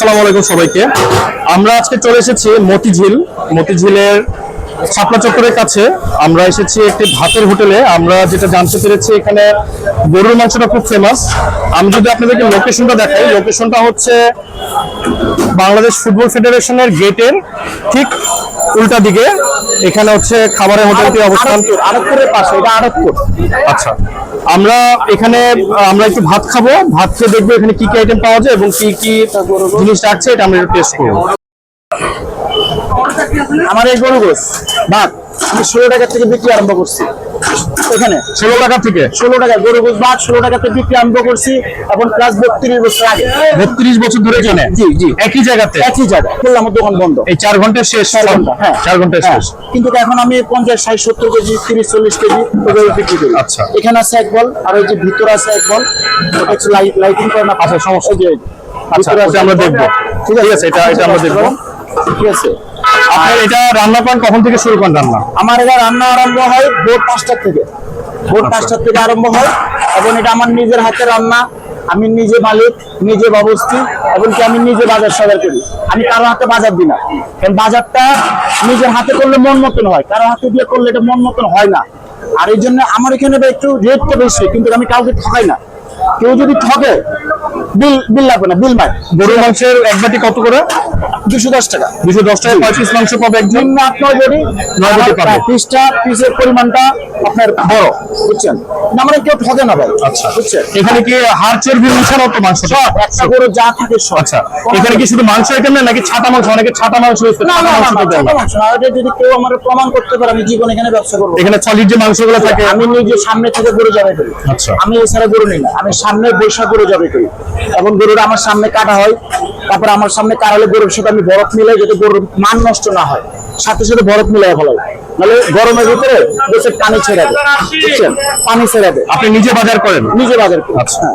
আসসালামু আলাইকুম সবাইকে। আমরা আজকে চলে এসেছি মতিঝিলের শাপলা চত্বরের কাছে। আমরা এসেছি একটি ভাতের হোটেলে। আমরা যেটা জানতে পেরেছি এখানে গরুর মাংসটা খুব ফেমাস। আমি যদি আপনাদেরকে লোকেশনটা দেখাই, লোকেশনটা হচ্ছে বাংলাদেশ ফুটবল ফেডারেশনের গেটের ঠিক উল্টা দিকে। এখানে হচ্ছে খাবারের হোটেলটি অবস্থান আরবপুরের পাশে, এটা আরবপুর। আচ্ছা, আমরা একটু ভাত খাবো, ভাত খেয়ে দেখবো এখানে কি কি আইটেম পাওয়া যায় এবং কি কি জিনিস রাখছে, এটা আমরা একটু টেস্ট করবো। আমার এই গরু গোস ভাত আমি 16 টাকা থেকে বিক্রি আরম্ভ করছি। এখানে 16 টাকা থেকে 16 টাকা গরু গোস ভাত 16 টাকাতে বিক্রি আরম্ভ করছি এখন প্লাস 32 বছর আগে। 32 বছর ধরে চলে। জি জি, একই জায়গাতে একই জায়গা করলাম, আমার দোকান বন্ধ। এই 4 ঘন্টা শেষ। 4 ঘন্টা, হ্যাঁ 4 ঘন্টা শেষ। কিন্তু এখন আমি 50 60 70 কেজি 30 40 কেজি ওগুলো বিক্রি করি। আচ্ছা, এখানে আছে এক বল, আর ওই যে ভিতরে আছে এক বল, ওটা হচ্ছে লাইটিং করে না পাশে সমস্যা। যে আচ্ছা আমরা দেখবো। ঠিক আছে, এটা আমরা দেখবো। ঠিক আছে। আপনার এটা রান্না করেন কখন থেকে শুরু করেন রান্না? আমার এটা রান্না আরম্ভ হয় ভোর 5টা থেকে। ভোর 5টা থেকে আরম্ভ হয় এবং এটা আমার নিজের হাতে রান্না। আমি নিজে মালিক, নিজে ব্যবস্থি, এবং কি আমি নিজে বাজার সদাই করি। আমি কারো হাতে বাজার দিই না, কারণ বাজারটা নিজের হাতে করলে মন মতন হয়, কারো হাতে দিয়ে করলে এটা মন মতন হয় না। আর এই জন্য আমার এখানে একটু রেটটা বেশি, কিন্তু আমি কাউকে ঠকাই না। কেউ যদি ঠকে বিল লাগবে না, বিল মাই। গরুর মাংসের এক বাটি কত করে? 210 টাকা। 210 টাকা 5 পিস মাংস পাবে একজন। আপনার বডি 9 বাটি পাবে। পিসের পরিমাণটা আপনার বড়, বুঝছেন না? মানে কেউ ঠকে না ভাই। আচ্ছা, বুঝছেন? এখানে কি হাড় চর্বি মিশানো তো মাংস? সব একটা গরু যা থাকে সব। আচ্ছা, এখানে কি শুধু মাংস আইটেম না নাকি ছাটা মাংস? অনেকে ছাটা মাংস ইউজ করে। না না ছাটা না, মাংস তো দেন না। ছোট মাংস না। এটা যদি কেউ আমার প্রমাণ করতে পারে, আমি জীবন এখানে ব্যবসা করবো। এখানে সলিড যে মাংসগুলো থাকে। আমি নিজে সামনে থেকে গরু জবাই করি। আচ্ছা, আমি এছাড়া গরু নিই না, আমি সামনে বৈশাখ গরু জবাই করি এবং গরুটা আমার সামনে কাটা হয়। তারপর আমার সামনে কাটালে গরুর সাথে আমি বরফ মিলাই, যাতে গরুর মান নষ্ট না হয়, সাথে সাথে বরফ মিলাই ফেলাই। নাহলে গরমের ভিতরে দেশের পানি ছেড়ে দেয়, বুঝছেন? পানি ছেড়ে দেয়। আপনি নিজে বাজার করেন? নিজে বাজার করি। আচ্ছা,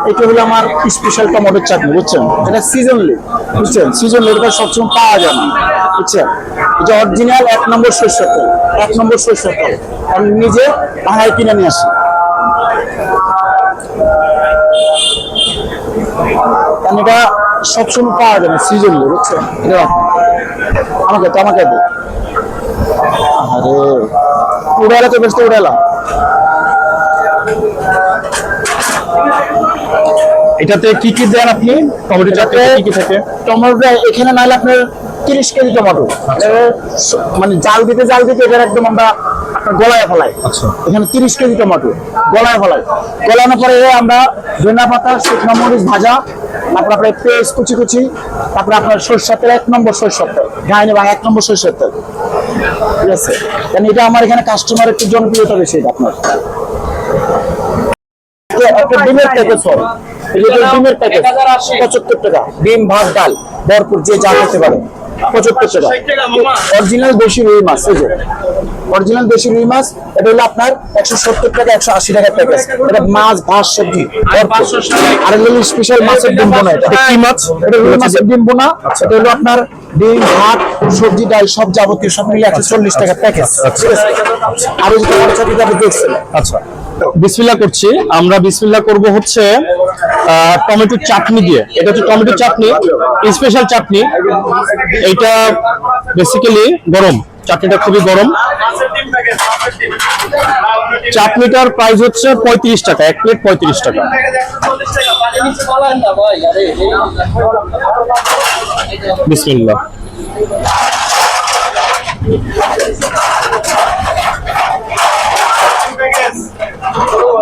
এটা হলো আমার স্পেশাল টমেটোর চাটনি, বুঝছেন? এটা সিজনলি, বুঝছেন? সিজনলি, এটা সবসময় পাওয়া যায় না, বুঝছেন? এটা অরিজিনাল 1 নম্বর সরষের তেল, 1 নম্বর সরষের তেল। আমি নিজে বাহায় কিনে নিয়ে আসি। কারণ এটা সবসময় পাওয়া যায় না, সিজনলি, বুঝছেন? এটা আমাকে দে। আরে উড়ালা তো বেশ, তো উড়ালাম। এটাতে কি কি দেন আপনি? টমেটো চাটনি কি কি থাকে? টমেটো এখানে নাহলে আপনার 30 কেজি টমেটো, মানে জাল দিতে এটার একদম আমরা আপনার গলায় ফেলাই। আচ্ছা, এখানে 30 কেজি টমেটো গলায় ফেলাই। গলানোর পরে আমরা ধনিয়া পাতা, শুকনো মরিচ ভাজা, তারপর আপনার পেঁয়াজ কুচি, তারপর আপনার সরষের তেল, 1 নম্বর সরষের তেল, গায়ে নেবা 1 নম্বর সরষের তেল। ঠিক আছে, কারণ এটা আমার এখানে কাস্টমার একটু জনপ্রিয়তা বেশি। এটা আপনার একটা ডিমের প্যাকেজ হয়, ডিমের প্যাকেজ 75 টাকা। ডিম, ভাত, ডাল ভরপুর, যে যা খেতে পারে, 75 টাকা। অরিজিনাল দেশি রুই মাছ, এই যে অরিজিনাল দেশি রুই মাছ, এটা হলো আপনার 170 টাকা 180 টাকা প্যাকেজ। এটা মাছ, ভাত, সবজি। আর হলো স্পেশাল মাছের ডিম বোনা। এটা কি মাছ? এটা রুই মাছের ডিম বোনা। এটা হলো আপনার ডিম, ভাত, সবজি, ডাল সব যাবতীয় সব মিলে 140 টাকা প্যাকেজ। ঠিক আছে, আর ওই যে চাকরিটা আপনি দেখছেন। আচ্ছা, বিসমিল্লাহ করছি। আমরা বিসমিল্লাহ করব হচ্ছে টমেটো চাটনি দিয়ে। এটা হচ্ছে টমেটো চাটনি, স্পেশাল চাটনি। এটা বেসিক্যালি গরম, চাটনিটা খুবই গরম। চাটনিটার প্রাইস হচ্ছে 35 টাকা, 1 প্লেট 35 টাকা। বিসমিল্লাহ।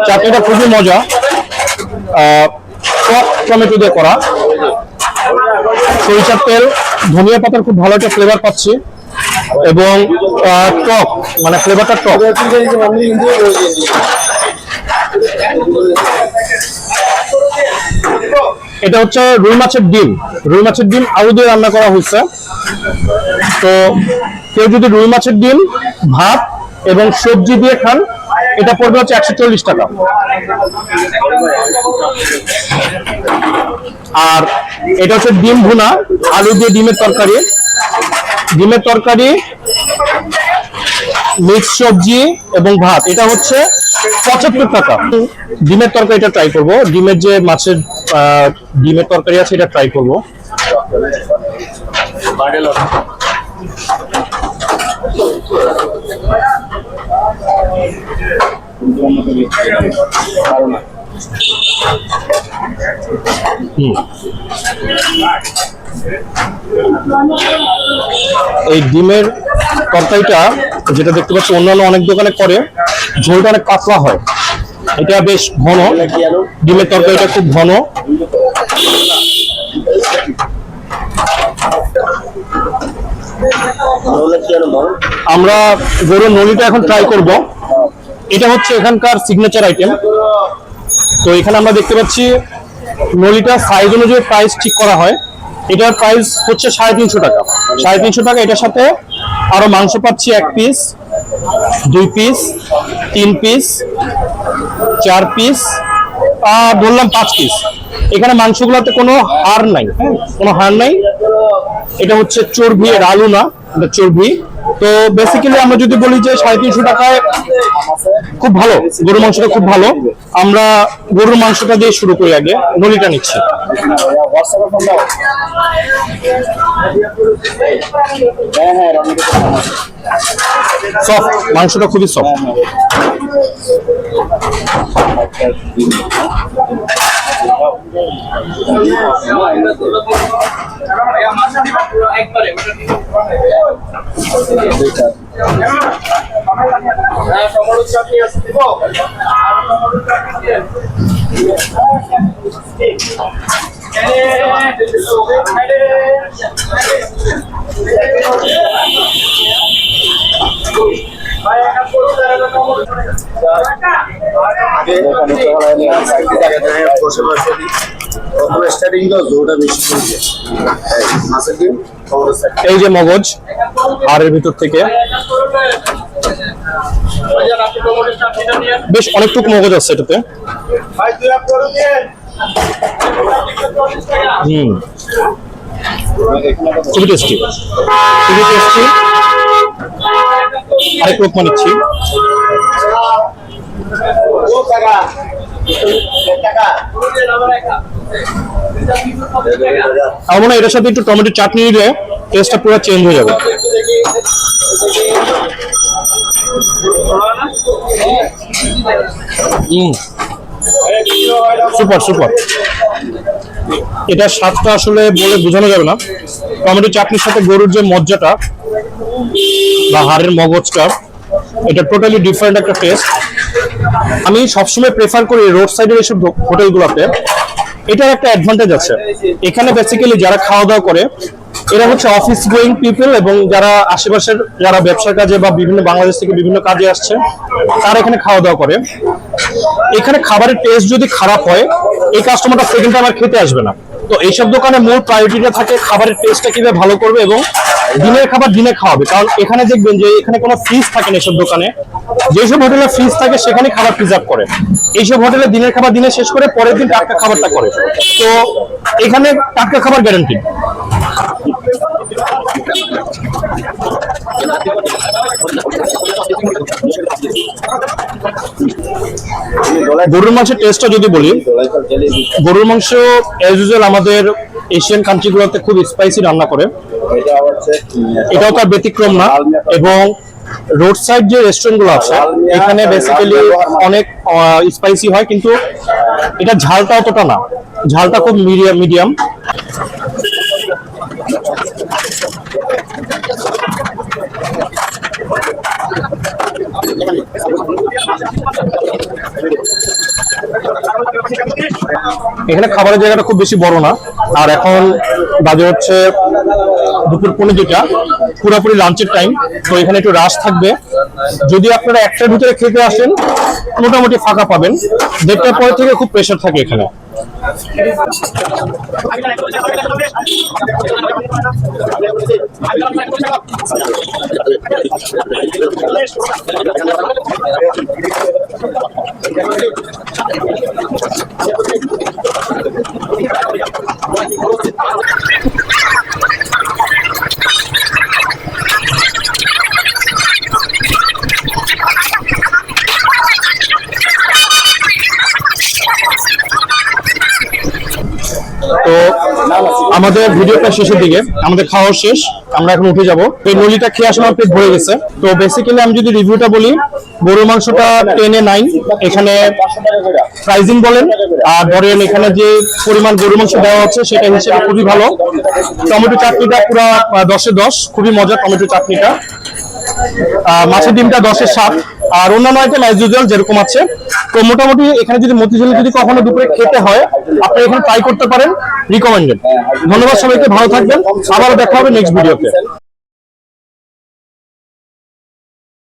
চাটনিটা খুবই মজা, টক টমেটো দিয়ে করা। সরিষার তেল, ধনিয়া পাতার খুব ভালো একটা ফ্লেভার পাচ্ছি এবং টক, মানে ফ্লেভারটা টক। এটা হচ্ছে রুই মাছের ডিম আলু দিয়ে রান্না করা হয়েছে। তো কেউ যদি রুই মাছের ডিম, ভাত এবং সবজি দিয়ে খান, এটা পড়বে হচ্ছে 140 টাকা। আর এটা হচ্ছে ডিম ভুনা, আলু দিয়ে ডিমের তরকারি, মিক্স সবজি এবং ভাত। এটা হচ্ছে 75 টাকা। ডিমের তরকারিটা ট্রাই করবো। ডিমের যে মাছের ডিমের তরকারি আছে, এটা ট্রাই করবো। এই ডিমের তরকারিটা যেটা দেখতে পাচ্ছি অন্যান্য অনেক দোকানে করে, ঝোলটা অনেক পাতলা হয়, এটা বেশ ঘন। ডিমের তরকারিটা খুব ঘন। আমরা গরুর নলিটা এখন ট্রাই করব। এটা হচ্ছে এখানকার সিগনেচার আইটেম। তো এখানে আমরা দেখতে পাচ্ছি নলিটা সাইজ অনুযায়ী প্রাইস ঠিক করা হয়। এটার প্রাইস হচ্ছে 350 টাকা। 350 টাকা। এটার সাথে আরো মাংস পাচ্ছি 1 পিস, 2 পিস, 3 পিস, 4 পিস, বললাম 5 পিস। এখানে মাংসগুলোতে কোনো হাড় নাই, কোনো হাড় নাই। এটা হচ্ছে চর্বি, এর আলু না, এটা চর্বি। তো বেসিক্যালি আমরা যদি বলি যে 350 টাকায় খুব ভালো, গরুর মাংসটা খুব ভালো। আমরা গরুর মাংসটা দিয়ে শুরু করি, আগে নলিটা নিচ্ছি। সফট, মাংসটা খুবই সফট। এই যে মগজ হাড়ের ভিতর থেকে বেশ অনেকটুকু মগজ আছে এটাতে। খুবই টেস্টি, খুবই টেস্টি। আরেক লোক নিচ্ছি। আমার মনে হয় এটার সাথে একটু টমেটো চাটনি দিলে টেস্টটা পুরো চেঞ্জ হয়ে যাবে। Super super. এটার স্বাদটা আসলে বলে বোঝানো যাবে না। টমেটো চাটনির সাথে গরুর যে মজ্জাটা বা হাড়ের মগজটা, এটা টোটালি ডিফারেন্ট একটা টেস্ট। আমি সবসময় প্রেফার করি রোড সাইডের এইসব হোটেলগুলোতে। এটার একটা অ্যাডভান্টেজ আছে, এখানে বেসিক্যালি যারা খাওয়া দাওয়া করে এরা হচ্ছে অফিস গোয়িং পিপল, এবং যারা আশেপাশের যারা ব্যবসার কাজে বা বিভিন্ন বাংলাদেশ থেকে বিভিন্ন কাজে আসছে তারা এখানে খাওয়া দাওয়া করে। এখানে খাবারের টেস্ট যদি খারাপ হয়, এই কাস্টমারটা সেকেন্ড টাইম আর খেতে আসবে না। তো এইসব দোকানে মূল প্রায়োরিটিটা থাকে খাবারের টেস্টটা কিভাবে ভালো করবে এবং দিনের খাবার দিনে খাওয়াবে। কারণ এখানে দেখবেন যে এখানে কোনো ফ্রিজ থাকে না এইসব দোকানে। যেসব হোটেলে ফ্রিজ থাকে সেখানে খাবার প্রিজার্ভ করে, এইসব হোটেলে দিনের খাবার দিনে শেষ করে পরের দিন টাটকা খাবারটা করে। তো এখানে টাটকা খাবার গ্যারান্টি। গরুর মাংসের টেস্টটা যদি বলি, গরুর মাংস এজ ইউজুয়াল আমাদের এশিয়ান কান্ট্রিগুলোতে খুব স্পাইসি রান্না করে, এটাও তার ব্যতিক্রম না। এবং রোড সাইড যে রেস্টুরেন্ট গুলো আছে এখানে বেসিক্যালি অনেক স্পাইসি হয়, কিন্তু এটা ঝালটা অতটা না, ঝালটা খুব মিডিয়াম। এখানে খাবারের জায়গাটা খুব বেশি বড় না। আর এখন বাজে হচ্ছে দুপুর 1:45, পুরোপুরি লাঞ্চের টাইম। তো এখানে একটু রাশ থাকবে। যদি আপনারা 1টার ভিতরে খেতে আসেন মোটামুটি ফাঁকা পাবেন, 1:30টার পর থেকে খুব প্রেশার থাকে এখানে। আমাদের ভিডিওটা শেষের দিকে, আমাদের খাওয়া শেষ, আমরা এখন উঠে যাব। এই নলিটা খেয়ে আসলে আমার পেট ভরে গেছে। তো বেসিক্যালি আমি যদি রিভিউটা বলি, গরুর মাংসটা 10 এ 9। এখানে প্রাইজিং বলেন আর ধরেন এখানে যে পরিমাণ গরুর মাংস দেওয়া হচ্ছে সেটা হিসেবে খুবই ভালো। টমেটো চাটনিটা পুরো 10 এ 10, খুবই মজা টমেটো চাটনিটা। মাছের ডিমটা 10 এ 7। আর অন্যান্য আইটেম অ্যাজ ইউজুয়াল যেরকম আছে। তো মোটামুটি এখানে যদি মতিঝিল যদি কখনো দুপুরে খেতে হয়, আপনি এখানে ট্রাই করতে পারেন, রিকমেন্ডেড। ধন্যবাদ সবাইকে, ভালো থাকবেন, আবার দেখা হবে নেক্সট ভিডিওতে।